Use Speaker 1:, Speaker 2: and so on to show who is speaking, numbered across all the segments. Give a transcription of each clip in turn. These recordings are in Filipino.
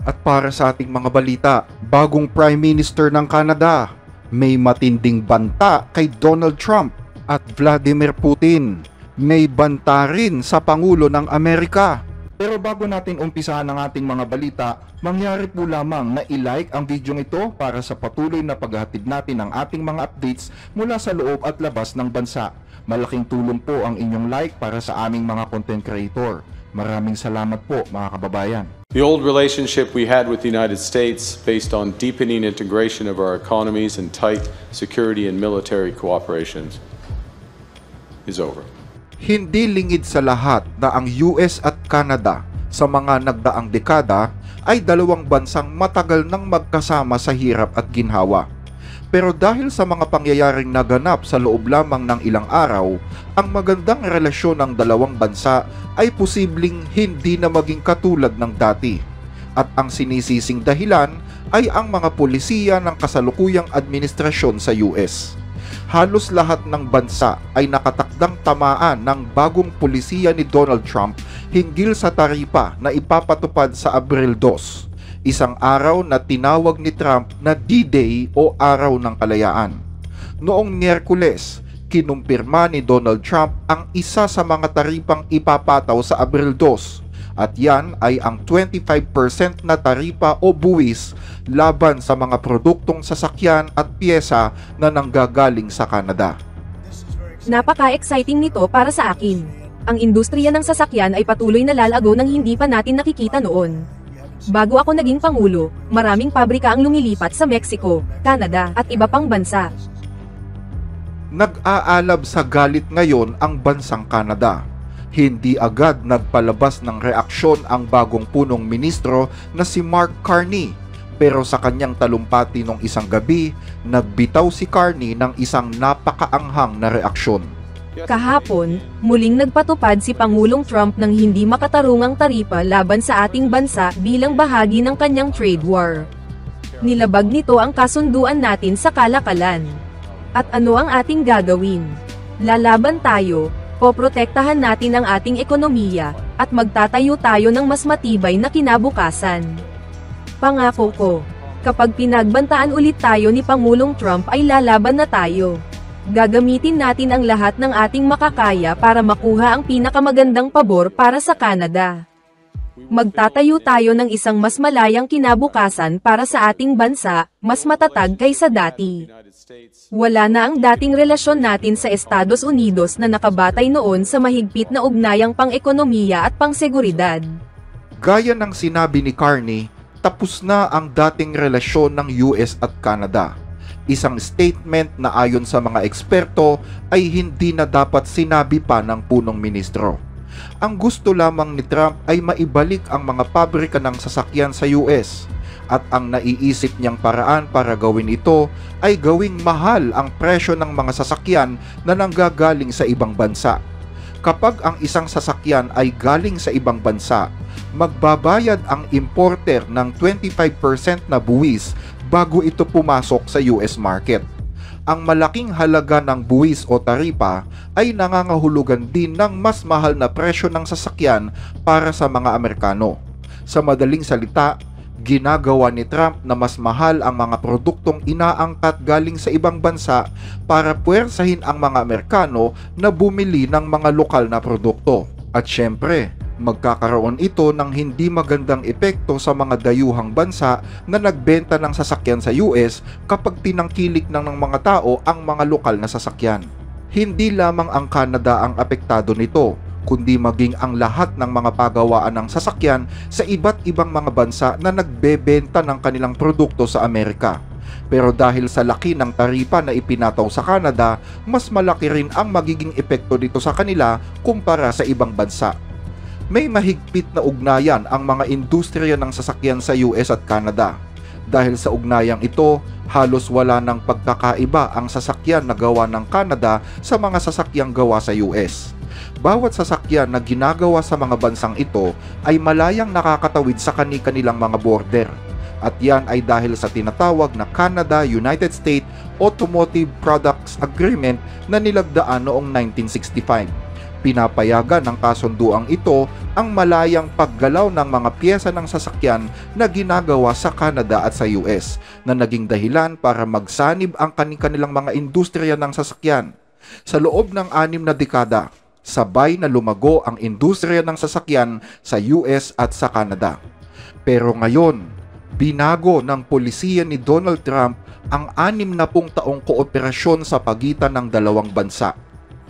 Speaker 1: At para sa ating mga balita, bagong Prime Minister ng Canada, may matinding banta kay Donald Trump at Vladimir Putin. May banta rin sa Pangulo ng Amerika. Pero bago natin umpisahan ang ating mga balita, mangyari po lamang na i-like ang video ito para sa patuloy na paghahatid natin ng ating mga updates mula sa loob at labas ng bansa. Malaking tulong po ang inyong like para sa aming mga content creator. Maraming salamat po mga kababayan.
Speaker 2: The old relationship we had with the United States, based on deepening integration of our economies and tight security and military cooperations, is over.
Speaker 1: Hindi lingid sa lahat na ang US at Canada sa mga nagdaang dekada ay dalawang bansang matagal nang magkasama sa hirap at ginhawa. Pero dahil sa mga pangyayaring naganap sa loob lamang ng ilang araw, ang magandang relasyon ng dalawang bansa ay posibleng hindi na maging katulad ng dati. At ang sinisising dahilan ay ang mga pulisiya ng kasalukuyang administrasyon sa US. Halos lahat ng bansa ay nakatakdang tamaan ng bagong pulisiya ni Donald Trump hinggil sa taripa na ipapatupad sa Abril 2, isang araw na tinawag ni Trump na D-Day o Araw ng Kalayaan. Noong Miyerkules, kinumpirma ni Donald Trump ang isa sa mga taripang ipapataw sa Abril 2 at yan ay ang 25% na taripa o buwis laban sa mga produktong sasakyan at piyesa na nanggagaling sa Canada.
Speaker 3: Napaka-exciting nito para sa akin. Ang industriya ng sasakyan ay patuloy na lalago ng hindi pa natin nakikita noon. Bago ako naging pangulo, maraming pabrika ang lumilipat sa Mexico, Canada at iba pang bansa.
Speaker 1: Nag-aalab sa galit ngayon ang bansang Canada. Hindi agad nagpalabas ng reaksyon ang bagong punong ministro na si Mark Carney, pero sa kanyang talumpati nung isang gabi, nagbitaw si Carney ng isang napakaanghang na reaksyon.
Speaker 3: Kahapon, muling nagpatupad si Pangulong Trump ng hindi makatarungang taripa laban sa ating bansa bilang bahagi ng kanyang trade war. Nilabag nito ang kasunduan natin sa kalakalan. At ano ang ating gagawin? Lalaban tayo, poprotektahan natin ang ating ekonomiya, at magtatayo tayo ng mas matibay na kinabukasan. Pangako ko, kapag pinagbantaan ulit tayo ni Pangulong Trump ay lalaban na tayo. Gagamitin natin ang lahat ng ating makakaya para makuha ang pinakamagandang pabor para sa Canada. Magtatayo tayo ng isang mas malayang kinabukasan para sa ating bansa, mas matatag kaysa dati. Wala na ang dating relasyon natin sa Estados Unidos na nakabatay noon sa mahigpit na ugnayang pang-ekonomiya at pang-seguridad.
Speaker 1: Gaya ng sinabi ni Carney, tapos na ang dating relasyon ng US at Canada. Isang statement na ayon sa mga eksperto ay hindi na dapat sinabi pa ng punong ministro. Ang gusto lamang ni Trump ay maibalik ang mga pabrika ng sasakyan sa US at ang naiisip niyang paraan para gawin ito ay gawing mahal ang presyo ng mga sasakyan na nanggagaling sa ibang bansa. Kapag ang isang sasakyan ay galing sa ibang bansa, magbabayad ang importer ng 25% na buwis bago ito pumasok sa US market. Ang malaking halaga ng buwis o taripa ay nangangahulugan din ng mas mahal na presyo ng sasakyan para sa mga Amerikano. Sa madaling salita, ginagawa ni Trump na mas mahal ang mga produktong inaangkat galing sa ibang bansa para puwersahin ang mga Amerikano na bumili ng mga lokal na produkto. At syempre, magkakaroon ito ng hindi magandang epekto sa mga dayuhang bansa na nagbenta ng sasakyan sa US kapag tinangkilik ng mga tao ang mga lokal na sasakyan. Hindi lamang ang Canada ang apektado nito, kundi maging ang lahat ng mga pagawaan ng sasakyan sa iba't ibang mga bansa na nagbebenta ng kanilang produkto sa Amerika. Pero dahil sa laki ng taripa na ipinataw sa Canada, mas malaki rin ang magiging epekto dito sa kanila kumpara sa ibang bansa. May mahigpit na ugnayan ang mga industriya ng sasakyan sa US at Canada. Dahil sa ugnayang ito, halos wala ng pagkakaiba ang sasakyan na gawa ng Canada sa mga sasakyang gawa sa US. Bawat sasakyan na ginagawa sa mga bansang ito ay malayang nakakatawid sa kani-kanilang mga border. At yan ay dahil sa tinatawag na Canada-United States Automotive Products Agreement na nilagdaan noong 1965. Pinapayagan ng kasunduang ito ang malayang paggalaw ng mga piyesa ng sasakyan na ginagawa sa Canada at sa US na naging dahilan para magsanib ang kanilang mga industriya ng sasakyan. Sa loob ng 6 na dekada, sabay na lumago ang industriya ng sasakyan sa US at sa Canada. Pero ngayon, binago ng polisiya ni Donald Trump ang 60 taong kooperasyon sa pagitan ng dalawang bansa.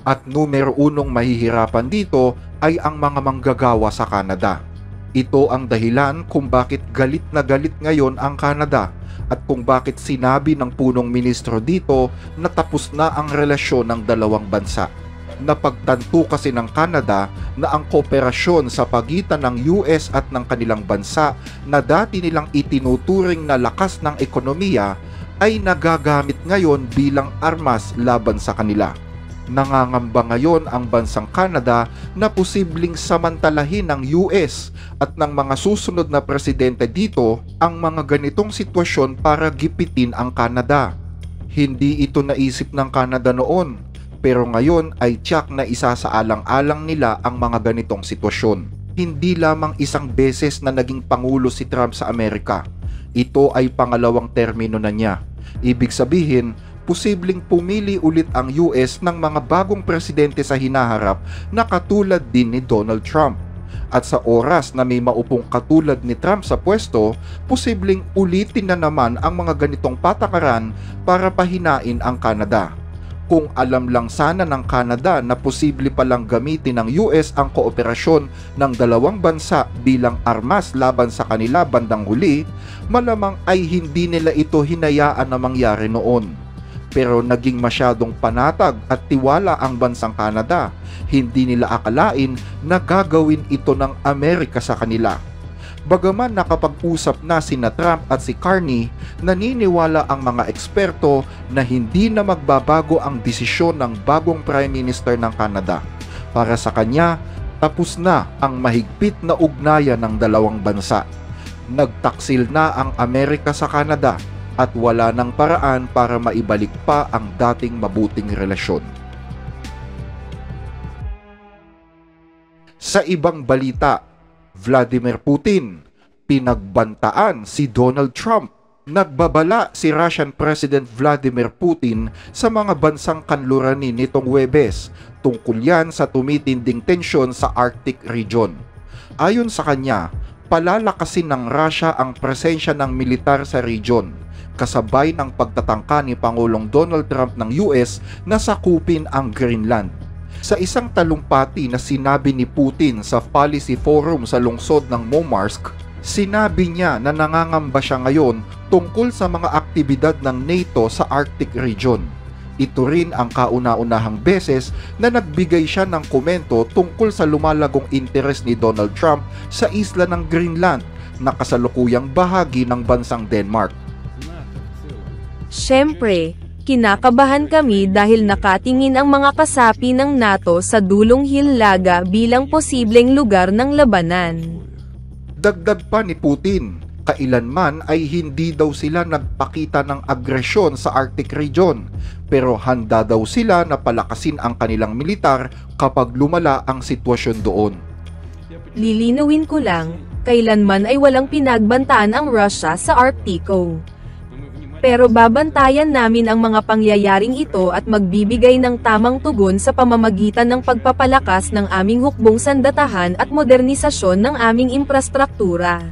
Speaker 1: At numero 1 mahihirapan dito ay ang mga manggagawa sa Canada. Ito ang dahilan kung bakit galit na galit ngayon ang Canada at kung bakit sinabi ng punong ministro dito na tapos na ang relasyon ng dalawang bansa. Napagtanto kasi ng Canada na ang kooperasyon sa pagitan ng US at ng kanilang bansa na dati nilang itinuturing na lakas ng ekonomiya ay nagagamit ngayon bilang armas laban sa kanila. Nangangamba ngayon ang bansang Canada na posibleng samantalahin ng US at ng mga susunod na presidente dito ang mga ganitong sitwasyon para gipitin ang Canada. Hindi ito naisip ng Canada noon, pero ngayon ay tiyak na isasaalang-alang nila ang mga ganitong sitwasyon. Hindi lamang isang beses na naging pangulo si Trump sa Amerika. Ito ay pangalawang termino na niya. Ibig sabihin, posibleng pumili ulit ang US ng mga bagong presidente sa hinaharap na katulad din ni Donald Trump. At sa oras na may maupong katulad ni Trump sa pwesto, posibleng ulitin na naman ang mga ganitong patakaran para pahinain ang Canada. Kung alam lang sana ng Canada na posible palang gamitin ng US ang kooperasyon ng dalawang bansa bilang armas laban sa kanila bandang huli, malamang ay hindi nila ito hinayaan na mangyari noon. Pero naging masyadong panatag at tiwala ang bansang Canada. Hindi nila akalain na gagawin ito ng Amerika sa kanila. Bagaman nakapag-usap na sina Trump at si Carney, naniniwala ang mga eksperto na hindi na magbabago ang desisyon ng bagong Prime Minister ng Canada. Para sa kanya, tapos na ang mahigpit na ugnayan ng dalawang bansa. Nagtaksil na ang Amerika sa Canada at wala nang paraan para maibalik pa ang dating mabuting relasyon. Sa ibang balita, Vladimir Putin, pinagbantaan si Donald Trump. Nagbabala si Russian President Vladimir Putin sa mga bansang kanluranin nitong Huwebes tungkol yan sa tumitinding tensyon sa Arctic region. Ayon sa kanya, palalakasin ng Russia ang presensya ng militar sa region, kasabay ng pagtatangka ni Pangulong Donald Trump ng US na sakupin ang Greenland. Sa isang talumpati na sinabi ni Putin sa Policy Forum sa lungsod ng Murmansk, sinabi niya na nangangamba siya ngayon tungkol sa mga aktibidad ng NATO sa Arctic region. Ito rin ang kauna-unahang beses na nagbigay siya ng komento tungkol sa lumalagong interes ni Donald Trump sa isla ng Greenland na kasalukuyang bahagi ng bansang Denmark.
Speaker 3: Siyempre, kinakabahan kami dahil nakatingin ang mga kasapi ng NATO sa dulong Hilaga bilang posibleng lugar ng labanan.
Speaker 1: Dagdag pa ni Putin, kailanman ay hindi daw sila nagpakita ng agresyon sa Arctic region, pero handa daw sila na palakasin ang kanilang militar kapag lumala ang sitwasyon doon.
Speaker 3: Lilinawin ko lang, kailanman ay walang pinagbantaan ang Russia sa Arctico. Pero babantayan namin ang mga pangyayaring ito at magbibigay ng tamang tugon sa pamamagitan ng pagpapalakas ng aming hukbong sandatahan at modernisasyon ng aming infrastruktura.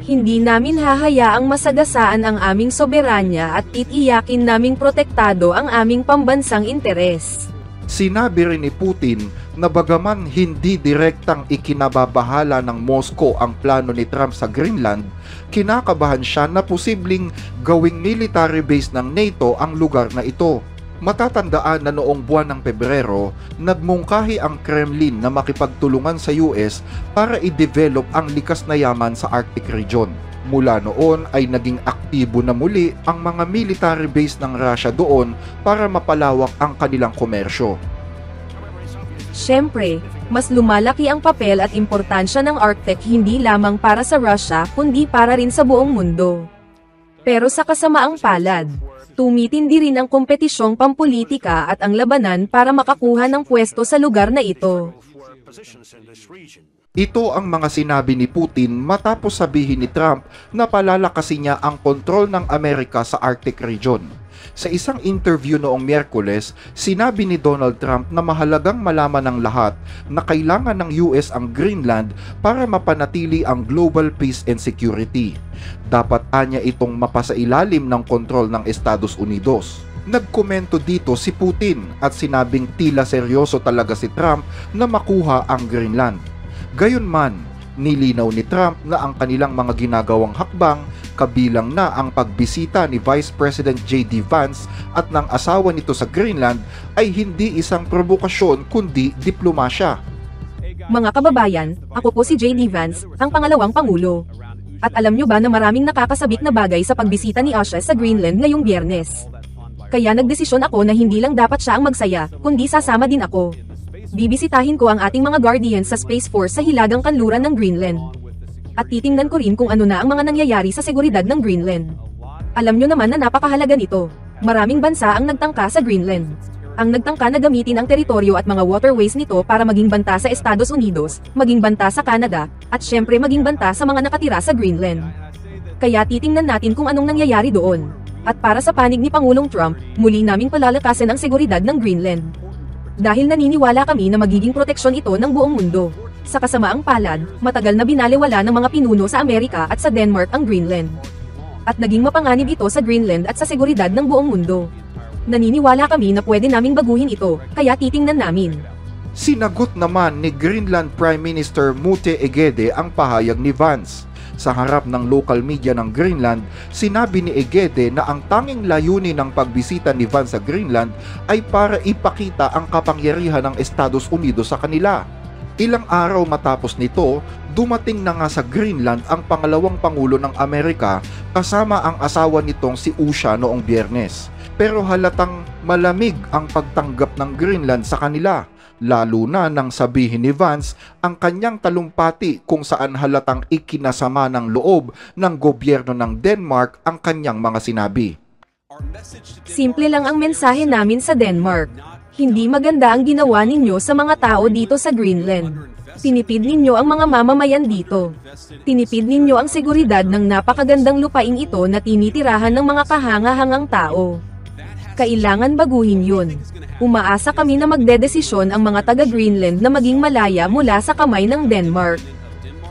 Speaker 3: Hindi namin hahayaang masagasaan ang aming soberanya at titiyakin naming protektado ang aming pambansang interes.
Speaker 1: Sinabi rin ni Putin na bagaman hindi direktang ikinababahala ng Moscow ang plano ni Trump sa Greenland, kinakabahan siya na posibleng gawing military base ng NATO ang lugar na ito. Matatandaan na noong buwan ng Pebrero, nagmungkahi ang Kremlin na makipagtulungan sa US para i-develop ang likas na yaman sa Arctic region. Mula noon ay naging aktibo na muli ang mga military base ng Russia doon para mapalawak ang kanilang komersyo.
Speaker 3: Siyempre, mas lumalaki ang papel at importansya ng Arctic hindi lamang para sa Russia kundi para rin sa buong mundo. Pero sa kasamaang palad, tumitindi rin ang kompetisyong pampolitika at ang labanan para makakuha ng pwesto sa lugar na ito.
Speaker 1: Ito ang mga sinabi ni Putin matapos sabihin ni Trump na palalakasin niya ang kontrol ng Amerika sa Arctic region. Sa isang interview noong Miyerkules, sinabi ni Donald Trump na mahalagang malaman ng lahat na kailangan ng US ang Greenland para mapanatili ang global peace and security. Dapat anya itong mapasailalim ng kontrol ng Estados Unidos. Nagkomento dito si Putin at sinabing tila seryoso talaga si Trump na makuha ang Greenland. Gayunman, nilinaw ni Trump na ang kanilang mga ginagawang hakbang kabilang na ang pagbisita ni Vice President J.D. Vance at ng asawa nito sa Greenland ay hindi isang provokasyon kundi diplomasya.
Speaker 3: Mga kababayan, ako po si J.D. Vance, ang pangalawang pangulo. At alam nyo ba na maraming nakakasabik na bagay sa pagbisita ni Asha sa Greenland ngayong Biyernes? Kaya nagdesisyon ako na hindi lang dapat siya ang magsaya, kundi sasama din ako. Bibisitahin ko ang ating mga Guardians sa Space Force sa hilagang kanluran ng Greenland. At titingnan ko rin kung ano na ang mga nangyayari sa seguridad ng Greenland. Alam nyo naman na napakahalaga nito. Maraming bansa ang nagtangka sa Greenland. Ang nagtangka na gamitin ang teritoryo at mga waterways nito para maging banta sa Estados Unidos, maging banta sa Canada, at syempre maging banta sa mga nakatira sa Greenland. Kaya titingnan natin kung anong nangyayari doon. At para sa panig ni Pangulong Trump, muli naming palalakasin ang seguridad ng Greenland. Dahil naniniwala kami na magiging proteksyon ito ng buong mundo. Sa kasamaang palad, matagal na binaliwala ng mga pinuno sa Amerika at sa Denmark ang Greenland. At naging mapanganib ito sa Greenland at sa seguridad ng buong mundo. Naniniwala kami na pwede naming baguhin ito, kaya titingnan namin.
Speaker 1: Sinagot naman ni Greenland Prime Minister Mute Egede ang pahayag ni Vance. Sa harap ng local media ng Greenland, sinabi ni Egede na ang tanging layunin ng pagbisita ni Vance sa Greenland ay para ipakita ang kapangyarihan ng Estados Unidos sa kanila. Ilang araw matapos nito, dumating na nga sa Greenland ang pangalawang pangulo ng Amerika kasama ang asawa nitong si Usha noong Biyernes. Pero halatang malamig ang pagtanggap ng Greenland sa kanila. Lalo na nang sabihin ni Vance ang kanyang talumpati kung saan halatang ikinasama ng loob ng gobyerno ng Denmark ang kanyang mga sinabi.
Speaker 3: Simple lang ang mensahe namin sa Denmark. Hindi maganda ang ginawa ninyo sa mga tao dito sa Greenland. Tinipid ninyo ang mga mamamayan dito. Tinipid ninyo ang seguridad ng napakagandang lupaing ito na tinitirahan ng mga kahangahangang tao. Kailangan baguhin yun. Umaasa kami na magdedesisyon ang mga taga-Greenland na maging malaya mula sa kamay ng Denmark.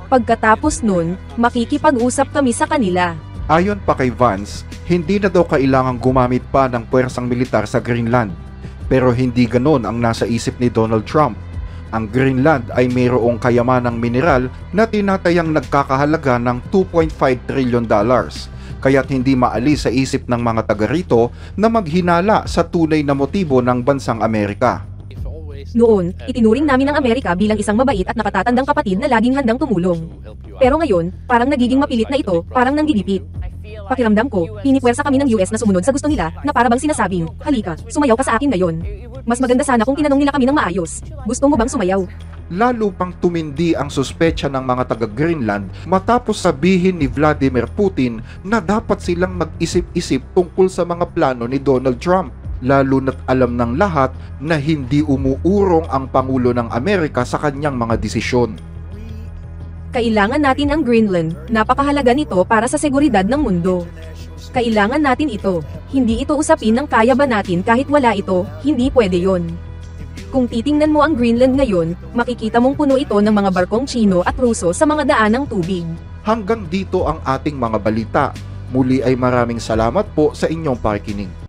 Speaker 3: Pagkatapos nun, makikipag-usap kami sa kanila.
Speaker 1: Ayon pa kay Vance, hindi na daw kailangang gumamit pa ng puwersang militar sa Greenland. Pero hindi ganon ang nasa isip ni Donald Trump. Ang Greenland ay mayroong kayamanang mineral na tinatayang nagkakahalaga ng $2.5 trillion. Kaya't hindi maalis sa isip ng mga taga rito na maghinala sa tunay na motibo ng bansang Amerika.
Speaker 3: Noon, itinuring namin ang Amerika bilang isang mabait at nakatatandang kapatid na laging handang tumulong. Pero ngayon, parang nagiging mapilit na ito, parang nanggigipit. Pakiramdam ko, pinipwersa kami ng US na sumunod sa gusto nila, na para bang sinasabing, halika, sumayaw ka sa akin ngayon. Mas maganda sana kung tinanong nila kami ng maayos. Gusto mo bang sumayaw?
Speaker 1: Lalo pang tumindi ang suspecha ng mga taga-Greenland matapos sabihin ni Vladimir Putin na dapat silang mag-isip-isip tungkol sa mga plano ni Donald Trump. Lalo na't alam ng lahat na hindi umuurong ang Pangulo ng Amerika sa kanyang mga desisyon.
Speaker 3: Kailangan natin ang Greenland, napakahalaga nito para sa seguridad ng mundo. Kailangan natin ito, hindi ito usapin ng kaya ba natin kahit wala ito, hindi pwede yon. Kung titingnan mo ang Greenland ngayon, makikita mong puno ito ng mga barkong Chino at Ruso sa mga daan ng tubig.
Speaker 1: Hanggang dito ang ating mga balita. Muli ay maraming salamat po sa inyong pakikinig.